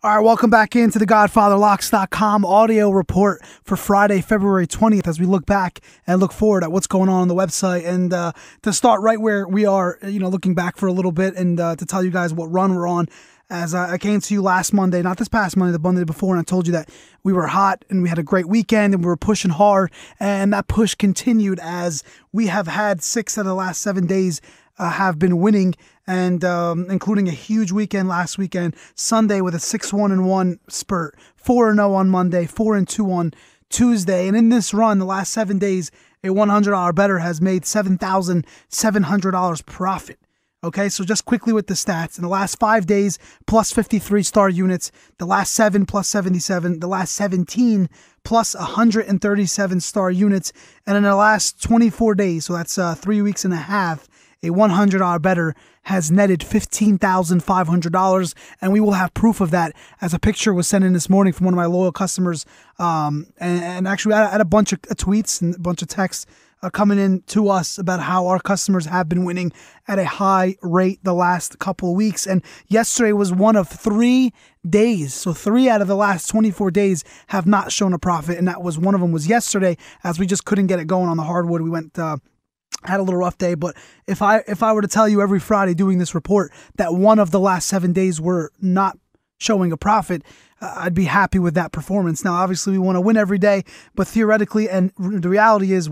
All right, welcome back into the GodfatherLocks.com audio report for Friday, February 20th, as we look back and look forward at what's going on the website. And to start right where we are, looking back for a little bit and to tell you guys what run we're on. As I came to you last Monday, not this past Monday, the Monday before, and I told you that we were hot and we had a great weekend and we were pushing hard. And that push continued as we have had 6 out of the last 7 days have been winning, and including a huge weekend last weekend, Sunday with a 6-1-1 spurt, 4-0 on Monday, 4-2 on Tuesday. And in this run, the last 7 days, a $100 bettor has made $7,700 profit. Okay, so just quickly with the stats. In the last 5 days, plus 53 star units. The last 7, plus 77. The last 17, plus 137 star units. And in the last 24 days, so that's 3 weeks and a half, a $100 bettor has netted $15,500, and we will have proof of that, as a picture was sent in this morning from one of my loyal customers. And actually, I had a bunch of tweets and a bunch of texts coming in to us about how our customers have been winning at a high rate the last couple of weeks. And yesterday was one of 3 days. So 3 out of the last 24 days have not shown a profit, and that was one of them was yesterday, as we just couldn't get it going on the hardwood. We went had a little rough day, but if I were to tell you every Friday doing this report that one of the last 7 days were not showing a profit, I'd be happy with that performance. Now, obviously, we want to win every day, but theoretically, and the reality is,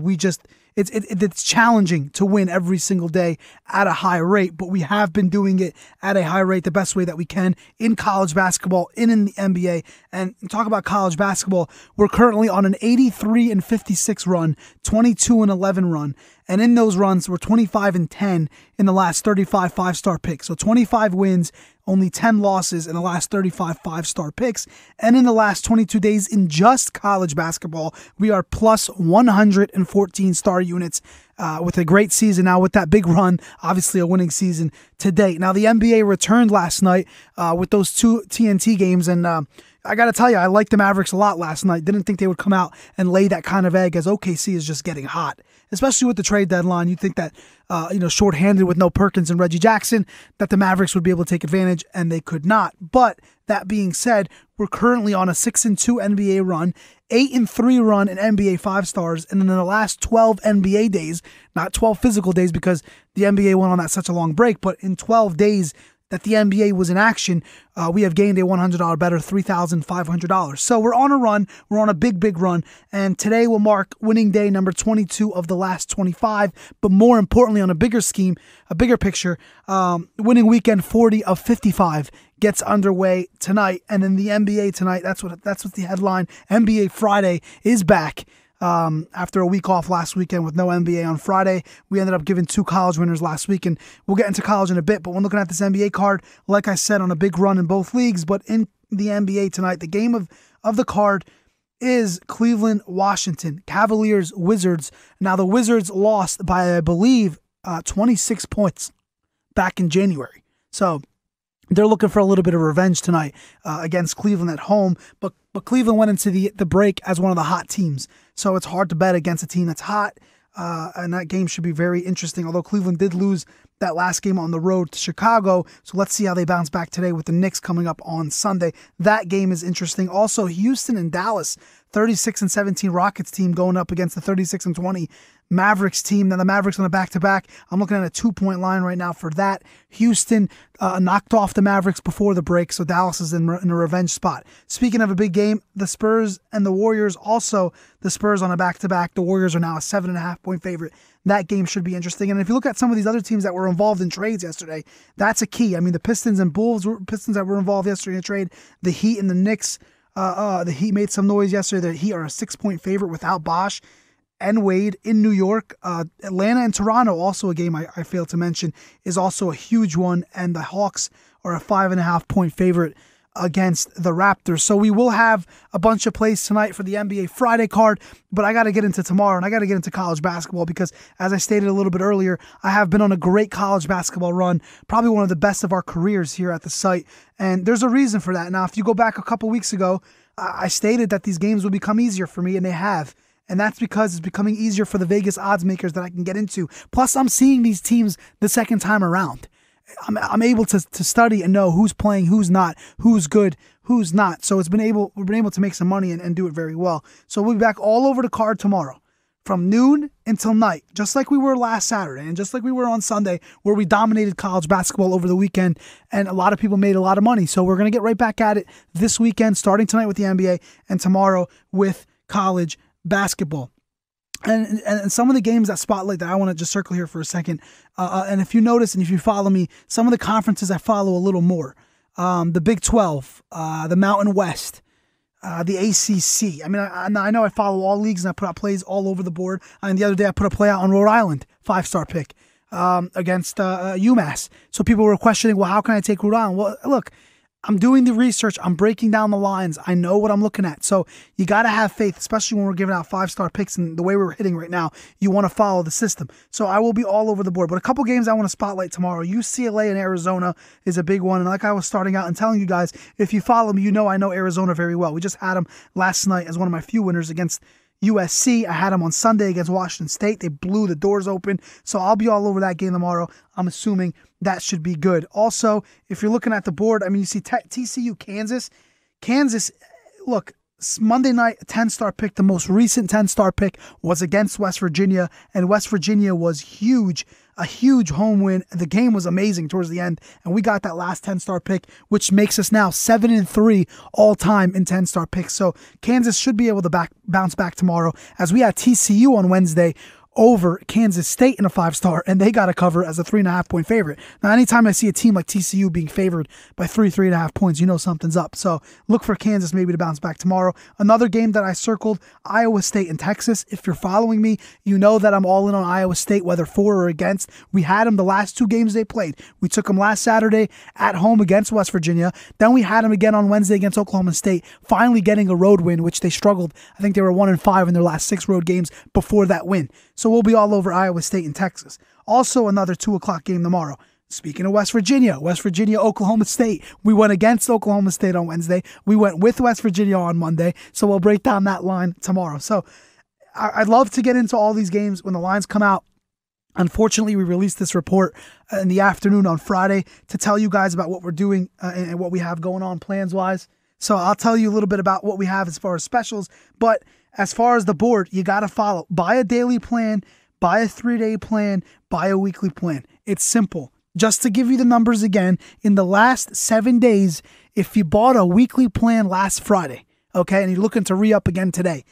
it's challenging to win every single day at a high rate, but we have been doing it at a high rate the best way that we can in college basketball, in the NBA. And talk about college basketball, we're currently on an 83-56 run, 22-11 run. And in those runs, we're 25-10 in the last 35 5-star picks. So 25 wins, only 10 losses in the last 35 5-star picks. And in the last 22 days in just college basketball, we are plus 114 star units with a great season now with that big run, obviously a winning season to date. Now, the NBA returned last night with those 2 TNT games, and I got to tell you, I liked the Mavericks a lot last night. Didn't think they would come out and lay that kind of egg, as OKC is just getting hot, especially with the trade deadline. You'd think that, shorthanded with no Perkins and Reggie Jackson, that the Mavericks would be able to take advantage, and they could not. But that being said, we're currently on a 6-2 NBA run, 8-3 run in NBA 5-stars, and in the last 12 NBA days, not 12 physical days because the NBA went on that such a long break, but in 12 days that the NBA was in action, we have gained a $100 bettor, $3,500. So we're on a run. We're on a big run. And today will mark winning day number 22 of the last 25. But more importantly, on a bigger scheme, a bigger picture, winning weekend 40 of 55 gets underway tonight. And in the NBA tonight, that's what the headline. NBA Friday is back. After a week off last weekend with no NBA on Friday, we ended up giving 2 college winners last week, and we'll get into college in a bit. But when looking at this NBA card, like I said, on a big run in both leagues, but in the NBA tonight, the game of the card is Cleveland, Washington, Cavaliers, Wizards. Now, the Wizards lost by, I believe, 26 points back in January. So they're looking for a little bit of revenge tonight against Cleveland at home, but Cleveland went into the break as one of the hot teams, so it's hard to bet against a team that's hot, and that game should be very interesting, although Cleveland did lose that last game on the road to Chicago, so let's see how they bounce back today with the Knicks coming up on Sunday. That game is interesting. Also, Houston and Dallas, 36-17 Rockets team going up against the 36-20 Mavericks team. Now the Mavericks on a back-to-back. I'm looking at a 2-point line right now for that. Houston knocked off the Mavericks before the break, so Dallas is in a revenge spot. Speaking of a big game, the Spurs and the Warriors, also the Spurs on a back-to-back. The Warriors are now a 7.5-point favorite. That game should be interesting. And if you look at some of these other teams that were involved in trades yesterday, that's a key. I mean, the Pistons and Bulls, Pistons that were involved yesterday in a trade, the Heat and the Knicks, the Heat made some noise yesterday. The Heat are a 6-point favorite without Bosh and Wade in New York. Atlanta and Toronto, also a game I failed to mention, is also a huge one. And the Hawks are a 5.5-point favorite against the Raptors. So we will have a bunch of plays tonight for the NBA Friday card, but I got to get into tomorrow, and I got to get into college basketball because, as I stated a little bit earlier, I have been on a great college basketball run, probably one of the best of our careers here at the site, and there's a reason for that. Now, if you go back a couple weeks ago, I stated that these games would become easier for me, and they have. And that's because it's becoming easier for the Vegas odds makers that I can get into. Plus, I'm seeing these teams the second time around. I'm able to study and know who's playing, who's not, who's good, who's not. So we've been able to make some money and do it very well. So we'll be back all over the card tomorrow from noon until night, just like we were last Saturday and just like we were on Sunday, where we dominated college basketball over the weekend and a lot of people made a lot of money. So we're going to get right back at it this weekend, starting tonight with the NBA and tomorrow with college basketball. And some of the games that spotlight that I want to just circle here for a second. And if you notice and if you follow me, some of the conferences I follow a little more. The Big 12, the Mountain West, the ACC. I mean, I know I follow all leagues and I put out plays all over the board. And the other day I put a play out on Rhode Island, 5-star pick against UMass. So people were questioning, well, how can I take Rhode Island? Well, look, I'm doing the research. I'm breaking down the lines. I know what I'm looking at. So you got to have faith, especially when we're giving out 5-star picks and the way we're hitting right now. You want to follow the system. So I will be all over the board. But a couple games I want to spotlight tomorrow. UCLA and Arizona is a big one. And like I was starting out and telling you guys, if you follow me, you know I know Arizona very well. We just had them last night as one of my few winners against USC. I had them on Sunday against Washington State. They blew the doors open. So I'll be all over that game tomorrow. I'm assuming that should be good. Also, if you're looking at the board, I mean, you see TCU, Kansas. Kansas, look, Monday night, 10-star pick, the most recent 10-star pick was against West Virginia, and West Virginia was huge, a huge home win. The game was amazing towards the end, and we got that last 10-star pick, which makes us now 7-3 all-time in 10-star picks. So Kansas should be able to bounce back tomorrow, as we had TCU on Wednesday over Kansas State in a 5-star, and they got to cover as a 3.5-point favorite. Now, anytime I see a team like TCU being favored by 3.5 points, you know something's up. So look for Kansas maybe to bounce back tomorrow. Another game that I circled, Iowa State and Texas. If you're following me, you know that I'm all in on Iowa State, whether for or against. We had them the last 2 games they played. We took them last Saturday at home against West Virginia. Then we had them again on Wednesday against Oklahoma State, finally getting a road win, which they struggled. I think they were 1-5 in their last 6 road games before that win. So we'll be all over Iowa State and Texas. Also, another 2 o'clock game tomorrow. Speaking of West Virginia, Oklahoma State. We went against Oklahoma State on Wednesday. We went with West Virginia on Monday. So we'll break down that line tomorrow. So I'd love to get into all these games when the lines come out. Unfortunately, we released this report in the afternoon on Friday to tell you guys about what we're doing and what we have going on plans-wise. So I'll tell you a little bit about what we have as far as specials. But as far as the board, you got to follow. Buy a daily plan, buy a 3-day plan, buy a weekly plan. It's simple. Just to give you the numbers again, in the last 7 days, if you bought a weekly plan last Friday, okay, and you're looking to re-up again today,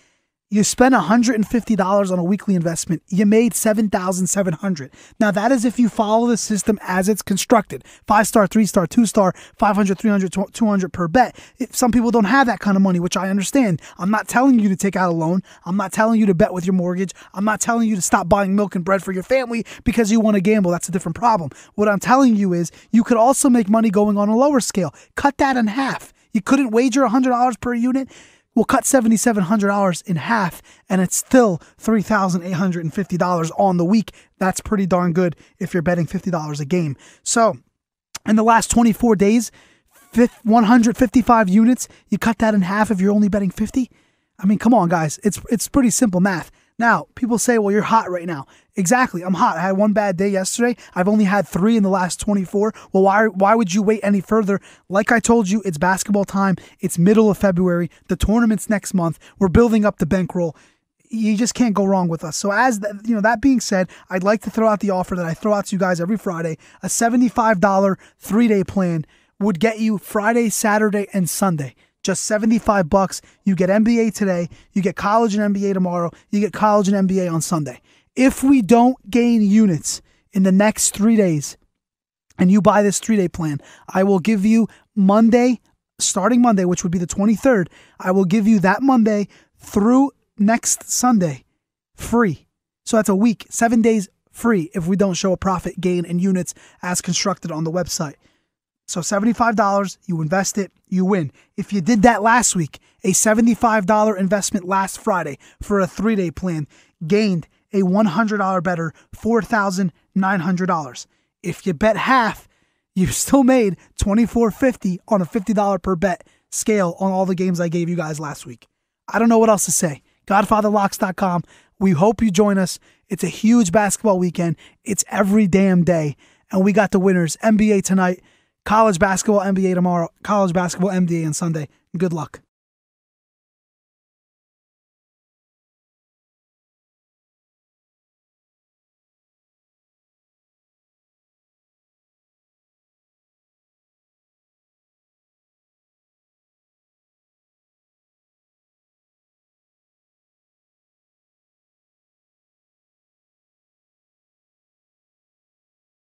you spent $150 on a weekly investment. You made $7,700. Now, that is if you follow the system as it's constructed. 5-star, 3-star, 2-star, 500, 300, 200 per bet. Some people don't have that kind of money, which I understand. I'm not telling you to take out a loan. I'm not telling you to bet with your mortgage. I'm not telling you to stop buying milk and bread for your family because you want to gamble. That's a different problem. What I'm telling you is you could also make money going on a lower scale. Cut that in half. You couldn't wager $100 per unit. We'll cut $7,700 in half, and it's still $3,850 on the week. That's pretty darn good if you're betting $50 a game. So, in the last 24 days, 155 units, you cut that in half if you're only betting 50? I mean, come on, guys. It's pretty simple math. Now, people say, well, you're hot right now. Exactly, I'm hot. I had one bad day yesterday. I've only had 3 in the last 24. Well, why would you wait any further? Like I told you, it's basketball time. It's middle of February. The tournament's next month. We're building up the bankroll. You just can't go wrong with us. So that being said, I'd like to throw out the offer that I throw out to you guys every Friday. A $75 3-day plan would get you Friday, Saturday, and Sunday. Just $75. You get NBA today. You get college and NBA tomorrow. You get college and NBA on Sunday. If we don't gain units in the next 3 days and you buy this 3-day plan, I will give you starting Monday, which would be the 23rd, I will give you that Monday through next Sunday free. So that's a week, 7 days free if we don't show a profit gain in units as constructed on the website. So $75, you invest it, you win. If you did that last week, a $75 investment last Friday for a 3-day plan gained a $100 better, $4,900. If you bet half, you still made $24.50 on a $50 per bet scale on all the games I gave you guys last week. I don't know what else to say. GodfatherLocks.com. We hope you join us. It's a huge basketball weekend. It's every damn day. and we got the winners. NBA tonight, college basketball NBA tomorrow, college basketball NBA on Sunday. Good luck.